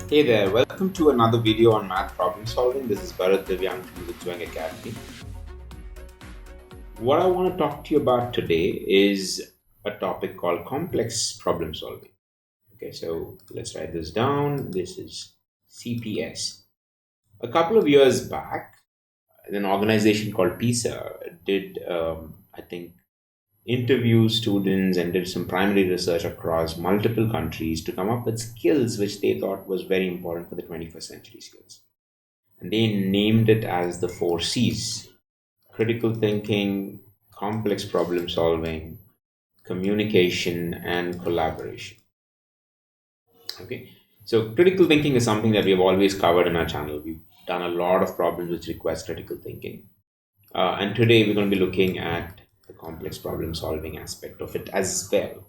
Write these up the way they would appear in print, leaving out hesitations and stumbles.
Hey there, welcome to another video on math problem solving. This is Bharat Divyang from the Zwang Academy. What I want to talk to you about today is a topic called complex problem solving. Okay, so let's write this down. This is CPS. A couple of years back, an organization called PISA did, I think, interview students and did some primary research across multiple countries to come up with skills which they thought was very important for the 21st century skills. And they named it as the four C's: critical thinking, complex problem solving, communication, and collaboration. Okay, so critical thinking is something that we have always covered in our channel. We've done a lot of problems which request critical thinking. And today we're going to be looking at the complex problem solving aspect of it as well.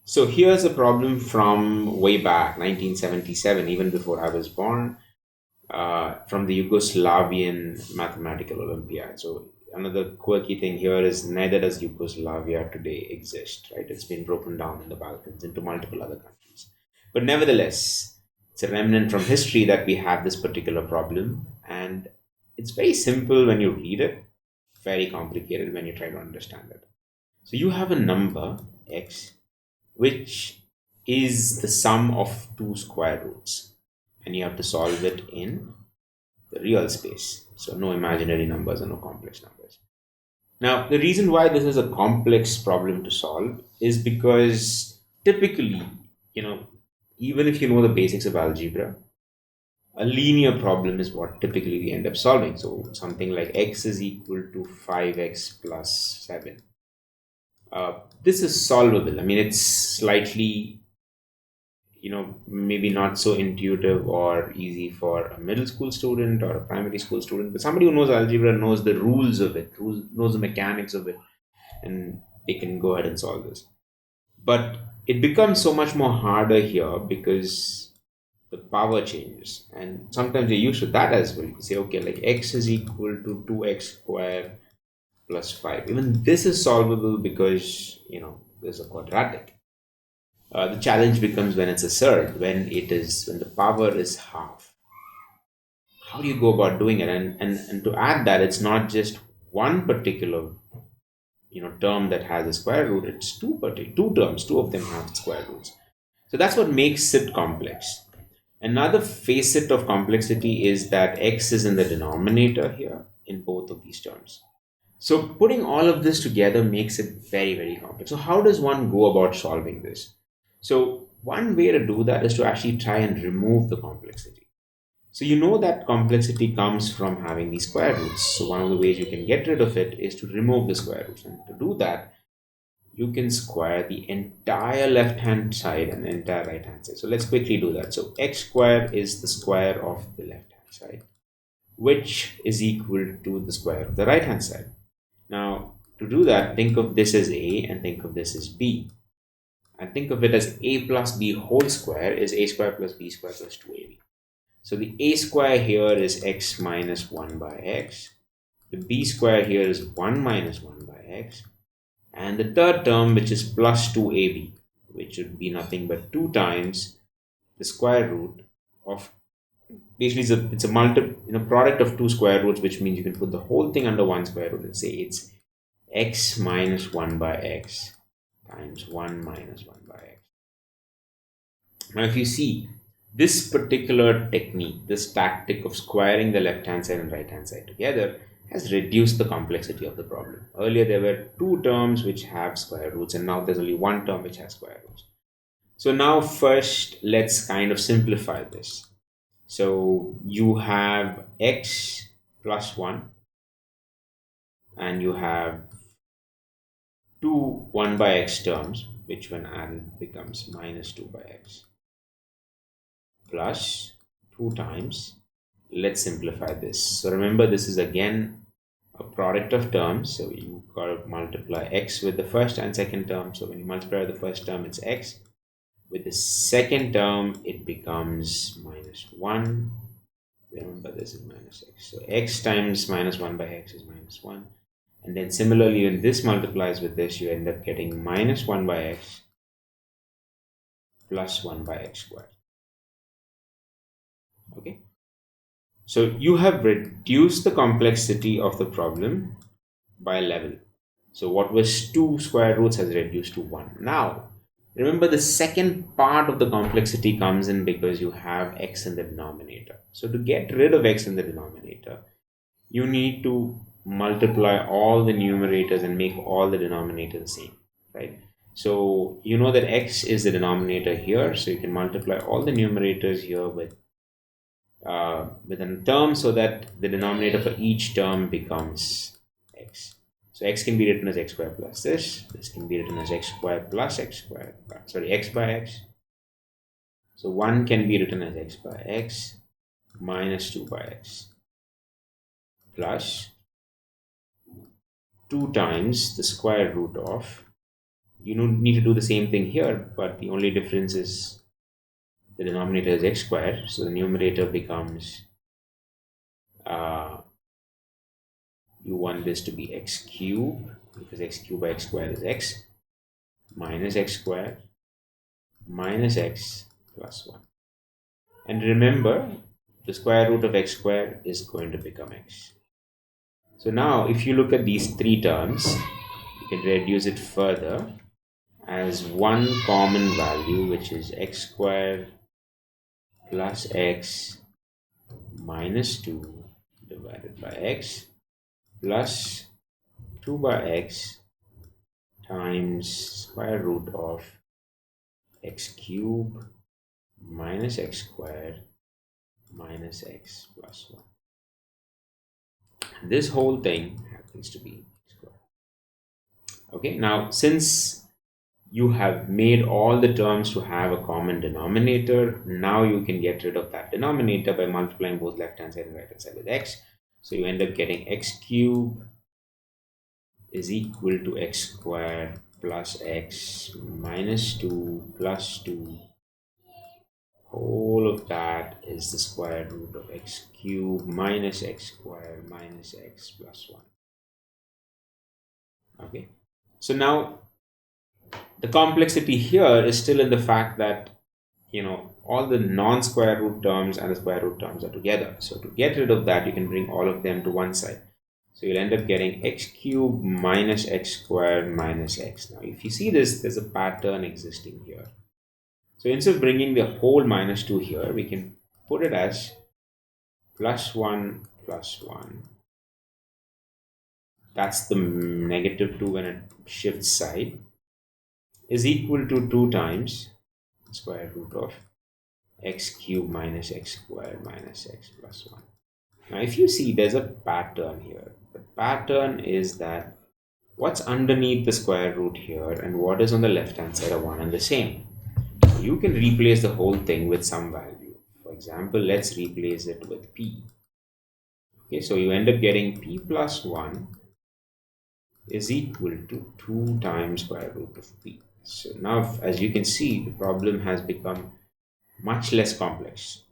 So here's a problem from way back, 1977, even before I was born, from the Yugoslavian Mathematical Olympiad. So another quirky thing here is neither does Yugoslavia today exist, right? It's been broken down in the Balkans into multiple other countries. But nevertheless, it's a remnant from history that we have this particular problem. And it's very simple when you read it, very complicated when you try to understand it. So you have a number, x, which is the sum of two square roots, and you have to solve it in the real space. So no imaginary numbers and no complex numbers. Now, the reason why this is a complex problem to solve is because typically, you know, even if you know the basics of algebra, a linear problem is what typically we end up solving. So something like x is equal to 5x plus 7. This is solvable. I mean, it's slightly, maybe not so intuitive or easy for a middle school student or a primary school student, but somebody who knows algebra knows the rules of it, knows the mechanics of it, and they can go ahead and solve this. But it becomes so much more harder here because the power changes, and sometimes you're used to that as well. You say, okay, like x is equal to 2x square plus 5. Even this is solvable because there's a quadratic. The challenge becomes when it's a third, when the power is half. How do you go about doing it? And to add that, it's not just one particular term that has a square root. It's two terms. Two of them have square roots. So that's what makes it complex. Another facet of complexity is that x is in the denominator here in both of these terms. So putting all of this together makes it very, very complex. So how does one go about solving this? So one way to do that is to actually try and remove the complexity. So you know that complexity comes from having these square roots. So one of the ways you can get rid of it is to remove the square roots. And to do that, you can square the entire left hand side and the entire right hand side. So let's quickly do that. So x squared is the square of the left hand side, which is equal to the square of the right hand side. Now, to do that, think of this as a and think of this as b. And think of it as a plus b whole square is a square plus b square plus 2ab. So the a square here is x minus 1 by x. The b square here is 1 minus 1 by x. And the third term, which is plus 2ab, which would be nothing but 2 times the square root of, basically it's a product of two square roots, which means you can put the whole thing under one square root and say it's x minus 1 by x times 1 minus 1 by x. Now, if you see this particular technique, this tactic of squaring the left hand side and right hand side together, has reduced the complexity of the problem. Earlier, there were two terms which have square roots, and now there's only one term which has square roots. So, now first, let's kind of simplify this. So, you have x plus 1, and you have two 1 by x terms, which when added becomes minus 2 by x, plus 2 times, let's simplify this. So remember, this is again a product of terms, so you got to multiply x with the first and second term. So when you multiply the first term, it's x. With the second term, it becomes minus 1. Remember, this is minus x. So x times minus 1 by x is minus 1. And then similarly, when this multiplies with this, you end up getting minus 1 by x plus 1 by x squared. Okay, so you have reduced the complexity of the problem by level. So what was 2 square roots has reduced to 1. Now, remember the second part of the complexity comes in because you have x in the denominator. So to get rid of x in the denominator, you need to multiply all the numerators and make all the denominators the same, right? So you know that x is the denominator here, so you can multiply all the numerators here with a term so that the denominator for each term becomes x. So x can be written as x squared plus this can be written as x squared plus x squared, sorry, x by x. So 1 can be written as x by x minus 2 by x plus 2 times the square root of, you need to do the same thing here, but the only difference is the denominator is x squared, so the numerator becomes you want this to be x cubed because x cubed by x squared is x minus x squared minus x plus 1. And remember, the square root of x squared is going to become x. So now if you look at these three terms, you can reduce it further as one common value, which is x squared plus x minus 2 divided by x plus 2 by x times square root of x cubed minus x squared minus x plus 1. This whole thing happens to be square. Okay, now since you have made all the terms to have a common denominator, now you can get rid of that denominator by multiplying both left hand side and right hand side with x. So you end up getting x cubed is equal to x squared plus x minus 2 plus 2. Whole of that is the square root of x cubed minus x squared minus x plus 1. Okay, so now the complexity here is still in the fact that all the non-square root terms and the square root terms are together. So to get rid of that, you can bring all of them to one side. So you'll end up getting x cubed minus x squared minus x. Now if you see this, there's a pattern existing here. So instead of bringing the whole minus 2 here, we can put it as plus 1 plus 1. That's the negative 2 when it shifts side, is equal to 2 times square root of x cubed minus x squared minus x plus 1. Now if you see, there's a pattern here. The pattern is that what's underneath the square root here and what is on the left hand side are one and the same. You can replace the whole thing with some value. For example, let's replace it with p. Okay, so you end up getting p plus 1 is equal to 2 times square root of p. So now as you can see, the problem has become much less complex.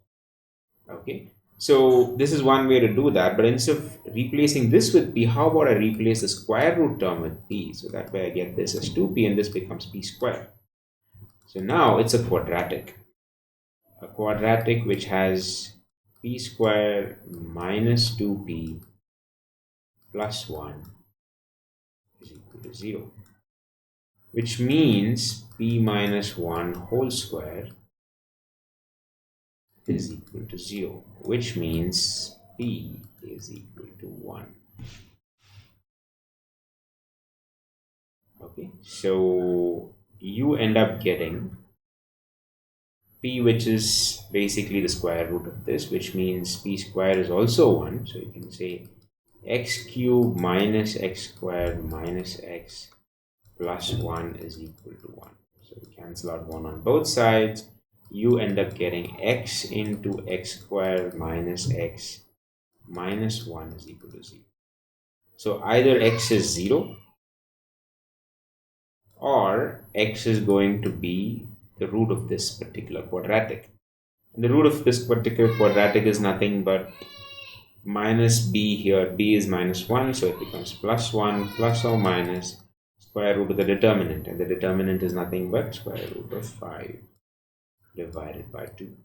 Okay, so this is one way to do that, but instead of replacing this with p, how about I replace the square root term with p? So that way I get this as 2p and this becomes p squared. So now it's a quadratic which has p squared minus 2p plus 1 is equal to 0, which means p minus 1 whole square is equal to 0, which means p is equal to 1. Okay, so you end up getting p, which is basically the square root of this, which means p squared is also 1. So you can say x cubed minus x squared minus x plus 1 is equal to 1. So we cancel out 1 on both sides. You end up getting x into x squared minus x minus 1 is equal to 0. So either x is 0 or x is going to be the root of this particular quadratic. And the root of this particular quadratic is nothing but minus b here. B is minus 1, so it becomes plus 1 plus or minus square root of the determinant, and the determinant is nothing but square root of 5 divided by 2.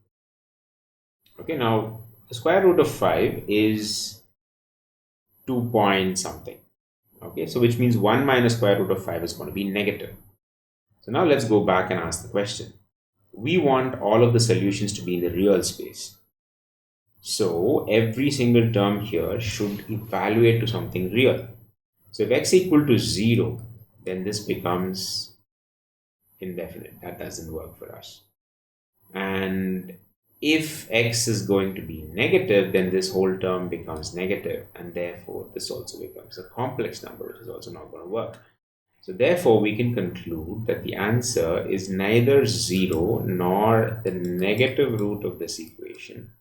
Okay, now the square root of 5 is 2 point something. Okay, so which means 1 minus square root of 5 is going to be negative. So now let's go back and ask the question. We want all of the solutions to be in the real space. So every single term here should evaluate to something real. So if x equal to 0, then this becomes indefinite. That doesn't work for us. And if x is going to be negative, then this whole term becomes negative, and therefore this also becomes a complex number, which is also not going to work. So therefore we can conclude that the answer is neither 0 nor the negative root of this equation.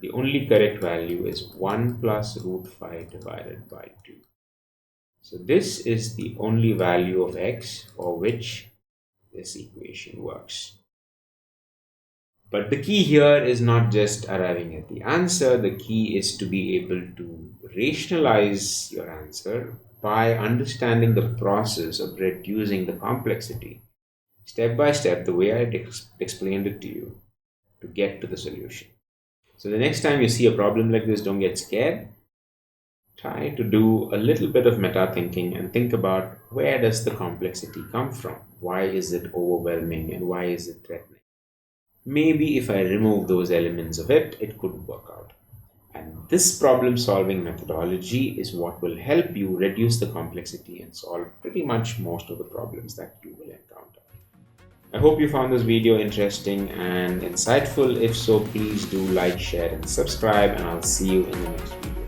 The only correct value is 1 plus root 5 divided by 2. So this is the only value of x for which this equation works. But the key here is not just arriving at the answer, the key is to be able to rationalize your answer by understanding the process of reducing the complexity step by step, the way I explained it to you, to get to the solution. So the next time you see a problem like this, don't get scared. Try to do a little bit of meta thinking and think about, where does the complexity come from? Why is it overwhelming and why is it threatening? Maybe if I remove those elements of it, it could work out. And this problem solving methodology is what will help you reduce the complexity and solve pretty much most of the problems that you will encounter. I hope you found this video interesting and insightful. If so, please do like, share, and subscribe, and I'll see you in the next video.